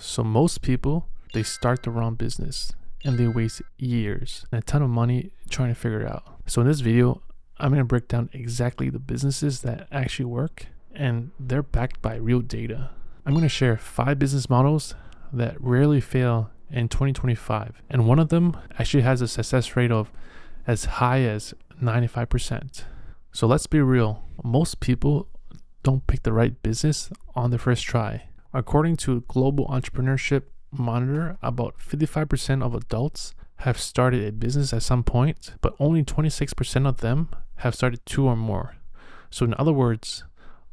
So most people, they start the wrong business and they waste years and a ton of money trying to figure it out. So in this video, I'm going to break down exactly the businesses that actually work and they're backed by real data. I'm going to share 5 business models that rarely fail in 2025. And one of them actually has a success rate of as high as 95%. So let's be real. Most people don't pick the right business on their first try. According to Global Entrepreneurship Monitor, about 55% of adults have started a business at some point, but only 26% of them have started 2 or more. So in other words,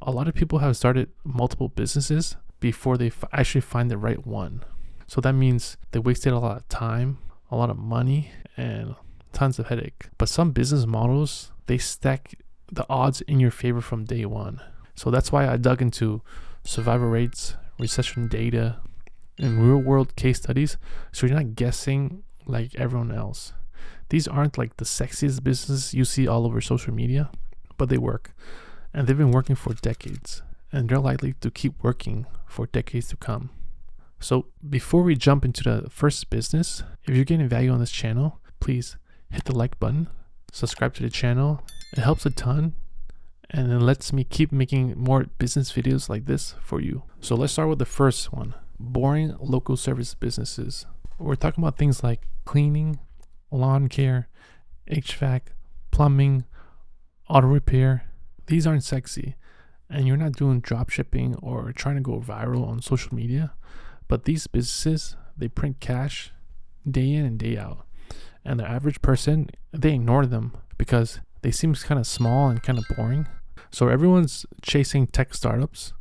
a lot of people have started multiple businesses before they actually find the right one. So that means they wasted a lot of time, a lot of money, and tons of headache. But some business models, they stack the odds in your favor from day one. So that's why I dug into survival rates, recession data, and real world case studies, so you're not guessing like everyone else. These aren't like the sexiest businesses you see all over social media, but they work. And they've been working for decades, and they're likely to keep working for decades to come. So before we jump into the first business, if you're getting value on this channel, please hit the like button, subscribe to the channel. It helps a ton, and it lets me keep making more business videos like this for you. So let's start with the first one. Boring local service businesses. We're talking about things like cleaning, lawn care, HVAC, plumbing, auto repair. These aren't sexy, and you're not doing drop shipping or trying to go viral on social media, but these businesses, they print cash day in and day out, and the average person, they ignore them because they seem kind of small and kind of boring. So everyone's chasing tech startups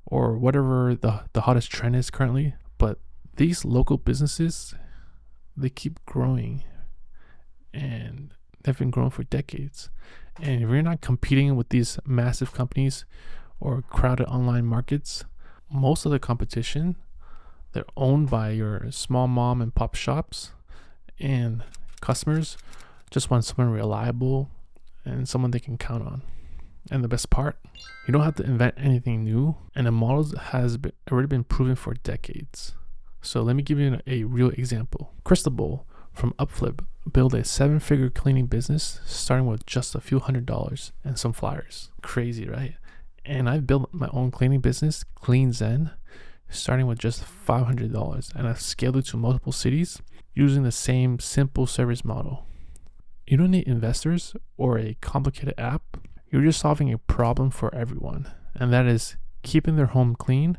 or whatever the hottest trend is currently, but these local businesses, they keep growing, and they've been growing for decades. And if you're not competing with these massive companies or crowded online markets, most of the competition, they're owned by your small mom and pop shops, and customers just want someone reliable and someone they can count on. And the best part, you don't have to invent anything new, and the model has already been proven for decades. So let me give you a real example. Cristobal from Upflip built a 7-figure cleaning business starting with just a few $100s and some flyers. Crazy, right? And I built my own cleaning business, Clean Zen, starting with just $500, and I've scaled it to multiple cities using the same simple service model. You don't need investors or a complicated app. You're just solving a problem for everyone, and that is keeping their home clean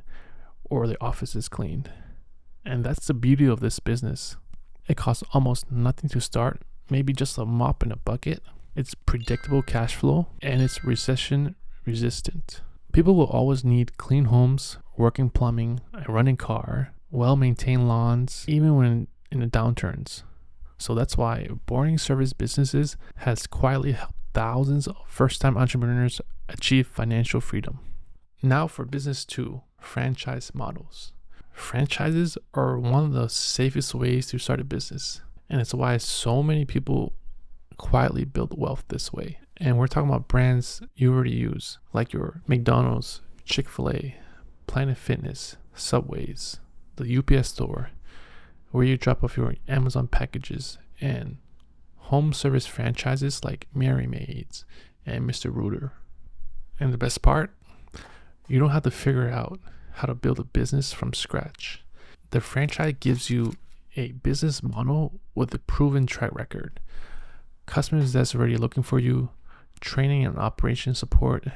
or their offices cleaned. And that's the beauty of this business. It costs almost nothing to start, maybe just a mop and a bucket. It's predictable cash flow, and it's recession resistant. People will always need clean homes, working plumbing, a running car, well-maintained lawns, even when in the downturns. So that's why boring service businesses has quietly helped thousands of first-time entrepreneurs achieve financial freedom. Now for business 2, franchise models. Franchises are one of the safest ways to start a business, and it's why so many people quietly build wealth this way. And we're talking about brands you already use, like your McDonald's, Chick-fil-A, Planet Fitness, Subways, the UPS store, where you drop off your Amazon packages, and home service franchises like Mary Maids and Mr. Rooter. And the best part, you don't have to figure out how to build a business from scratch. The franchise gives you a business model with a proven track record, customers that's already looking for you, training and operation support,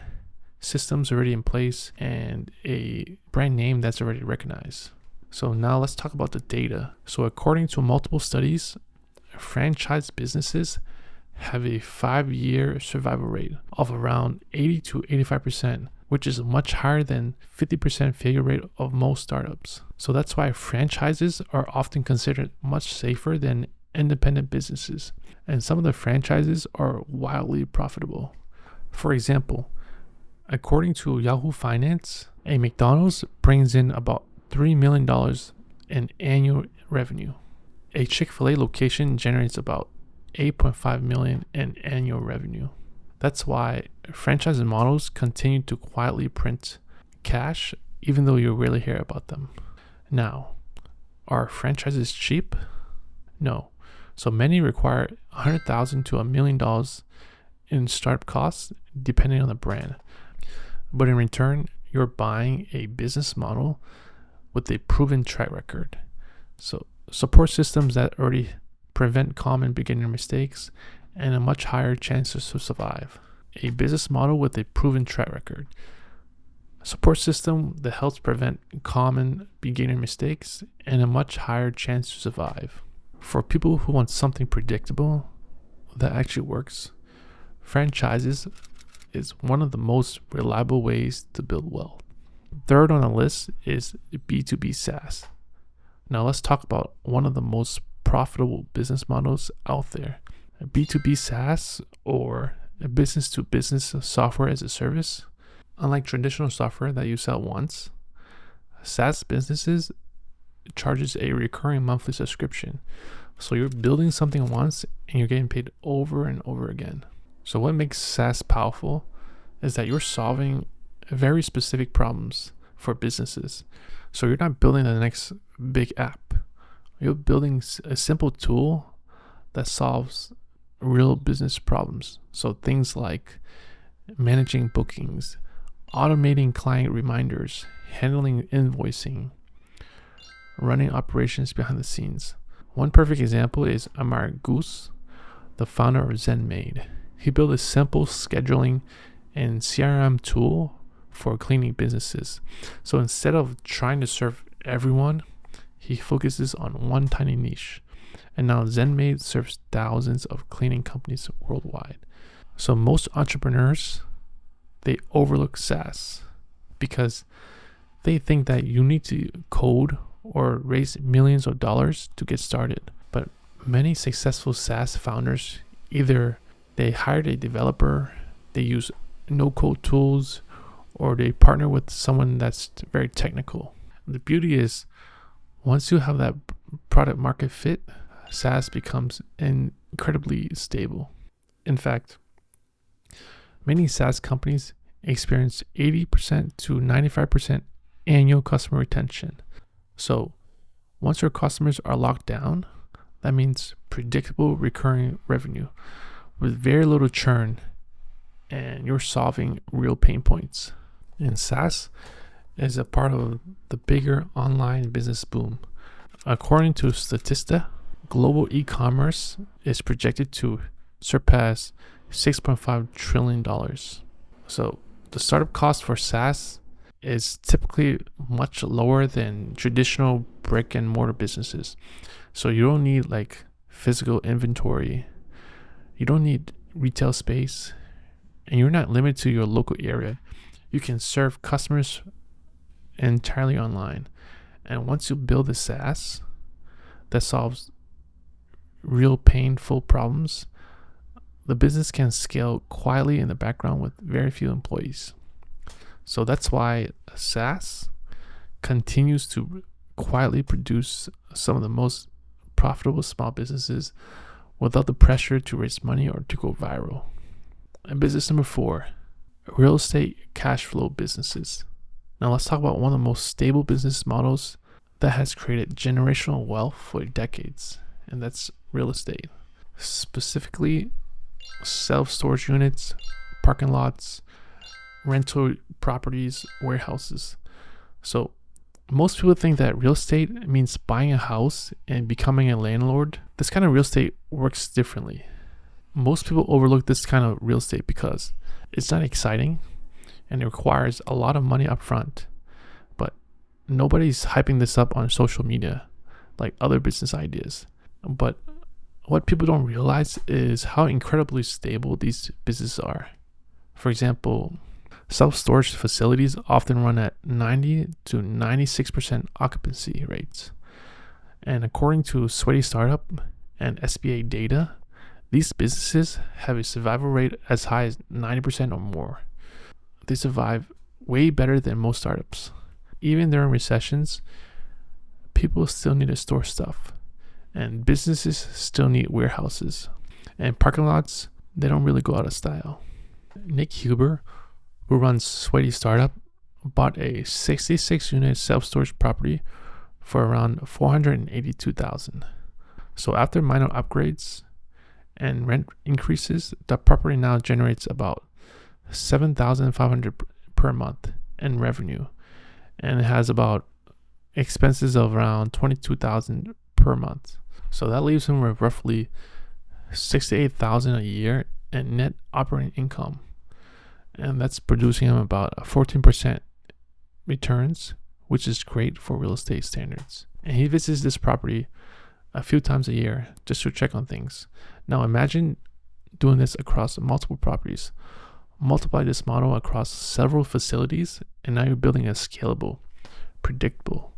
systems already in place, and a brand name that's already recognized. So now let's talk about the data. So according to multiple studies, franchise businesses have a 5-year survival rate of around 80 to 85%, which is much higher than 50% failure rate of most startups. So that's why franchises are often considered much safer than independent businesses, and some of the franchises are wildly profitable. For example, according to Yahoo Finance, a McDonald's brings in about $3 million in annual revenue. A Chick-fil-A location generates about $8.5 million in annual revenue. That's why franchise models continue to quietly print cash, even though you rarely hear about them. Now, Are franchises cheap? No. So many require $100,000 to $1 million in startup costs, depending on the brand. But in return, you're buying a business model with a proven track record. So support systems that already prevent common beginner mistakes and a much higher chance to survive. A business model with a proven track record. Support system that helps prevent common beginner mistakes and a much higher chance to survive. For people who want something predictable that actually works, franchises is one of the most reliable ways to build wealth. Third on the list is B2B SaaS. Now let's talk about one of the most profitable business models out there. A B2B SaaS, or a business-to-business software as a service. Unlike traditional software that you sell once, SaaS businesses charges a recurring monthly subscription. So you're building something once and you're getting paid over and over again. So what makes SaaS powerful is that you're solving very specific problems for businesses. So you're not building the next big app. You're building a simple tool that solves real business problems. So things like managing bookings, automating client reminders, handling invoicing, running operations behind the scenes. One perfect example is Amar, the founder of ZenMaid. He built a simple scheduling and CRM tool for cleaning businesses. So instead of trying to serve everyone, he focuses on one tiny niche. And now ZenMaid serves thousands of cleaning companies worldwide. So most entrepreneurs, they overlook SaaS because they think that you need to code or raise millions of dollars to get started. But many successful SaaS founders, either they hired a developer, they use no-code tools, or they partner with someone that's very technical. The beauty is, once you have that product market fit, SaaS becomes incredibly stable. In fact, many SaaS companies experience 80% to 95% annual customer retention. So once your customers are locked down, that means predictable recurring revenue with very little churn, and you're solving real pain points. And SaaS is a part of the bigger online business boom. According to Statista, global e-commerce is projected to surpass $6.5 trillion. So the startup cost for SaaS is typically much lower than traditional brick and mortar businesses. So you don't need like physical inventory. You don't need retail space, and you're not limited to your local area. You can serve customers entirely online. And once you build a SaaS that solves real painful problems, the business can scale quietly in the background with very few employees. So that's why SaaS continues to quietly produce some of the most profitable small businesses without the pressure to raise money or to go viral. And business number 4, real estate cash flow businesses. Now let's talk about one of the most stable business models that has created generational wealth for decades, and that's real estate. Specifically, self-storage units, parking lots, rental properties, warehouses. So most people think that real estate means buying a house and becoming a landlord. This kind of real estate works differently. Most people overlook this kind of real estate because it's not exciting and it requires a lot of money up front. But nobody's hyping this up on social media like other business ideas. But what people don't realize is how incredibly stable these businesses are. For example, self-storage facilities often run at 90 to 96% occupancy rates. And according to Sweaty Startup and SBA data, these businesses have a survival rate as high as 90% or more. They survive way better than most startups. Even during recessions, people still need to store stuff, and businesses still need warehouses. And parking lots, they don't really go out of style. Nick Huber, who runs Sweaty Startup, bought a 66-unit self-storage property for around $482,000. So after minor upgrades and rent increases, the property now generates about $7,500 per month in revenue, and it has about expenses of around $22,000 per month. So that leaves him with roughly $68,000 a year in net operating income, and that's producing him about 14% returns, which is great for real estate standards. And he visits this property a few times a year just to check on things. Now imagine doing this across multiple properties. Multiply this model across several facilities, and now you're building a scalable, predictable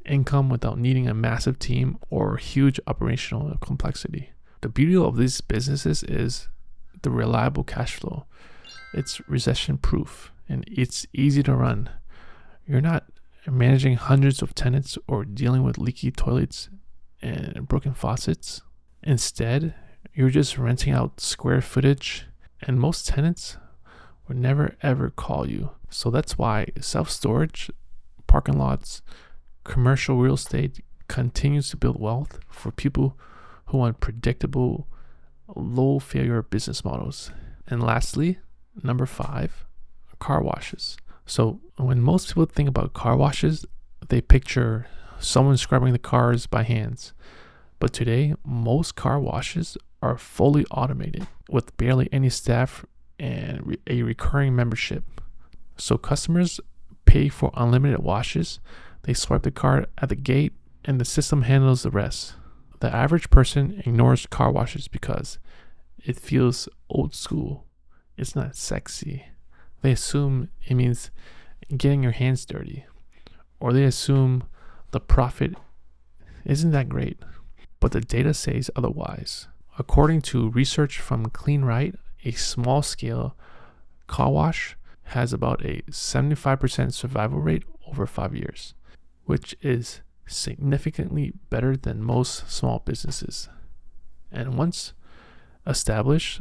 income without needing a massive team or huge operational complexity. The beauty of these businesses is the reliable cash flow. It's recession proof and it's easy to run. You're not managing hundreds of tenants or dealing with leaky toilets and broken faucets. Instead, you're just renting out square footage, and most tenants would never ever call you. So that's why self-storage, parking lots, commercial real estate continues to build wealth for people who want predictable, low failure business models. And lastly, number 5, car washes. So when most people think about car washes, they picture someone scrubbing the cars by hands. But today, most car washes are fully automated with barely any staff and a recurring membership. So customers pay for unlimited washes. They swipe the card at the gate and the system handles the rest. The average person ignores car washes because it feels old school. It's not sexy. They assume it means getting your hands dirty, or they assume the profit isn't that great. But the data says otherwise. According to research from Clean Right, a small scale car wash has about a 75% survival rate over 5 years, which is significantly better than most small businesses. And once established,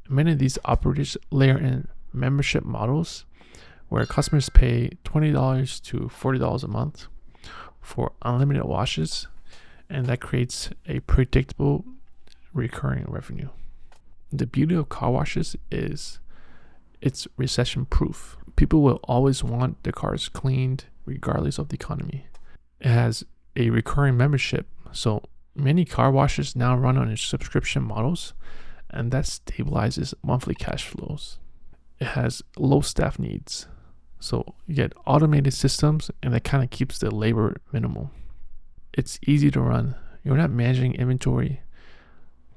many of these operators layer in membership models where customers pay $20 to $40 a month for unlimited washes, and that creates a predictable recurring revenue. The beauty of car washes is it's recession proof. People will always want their cars cleaned regardless of the economy. It has a recurring membership, so many car washes now run on subscription models, and that stabilizes monthly cash flows. It has low staff needs, so you get automated systems, and that kind of keeps the labor minimal. It's easy to run. You're not managing inventory,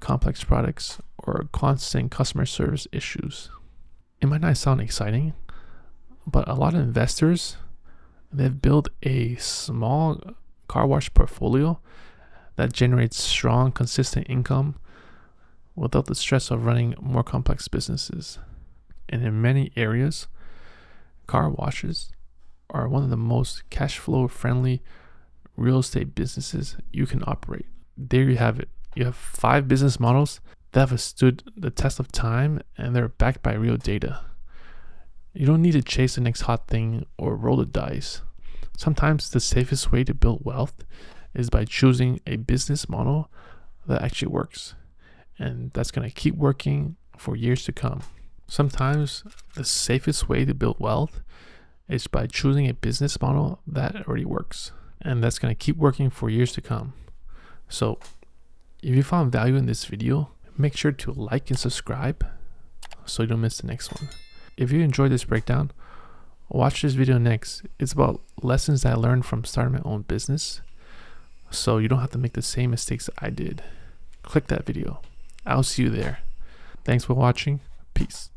complex products, or constant customer service issues. It might not sound exciting, but a lot of investors, they've built a small car wash portfolio that generates strong, consistent income without the stress of running more complex businesses. And in many areas, car washes are one of the most cash flow friendly real estate businesses you can operate. There you have it. You have 5 business models that have stood the test of time, and they're backed by real data. You don't need to chase the next hot thing or roll the dice. Sometimes the safest way to build wealth is by choosing a business model that actually works, and that's going to keep working for years to come. Sometimes the safest way to build wealth is by choosing a business model that already works, and that's going to keep working for years to come. So if you found value in this video, make sure to like and subscribe so you don't miss the next one. If you enjoyed this breakdown, watch this video next. It's about lessons that I learned from starting my own business, so you don't have to make the same mistakes I did. Click that video. I'll see you there. Thanks for watching. Peace.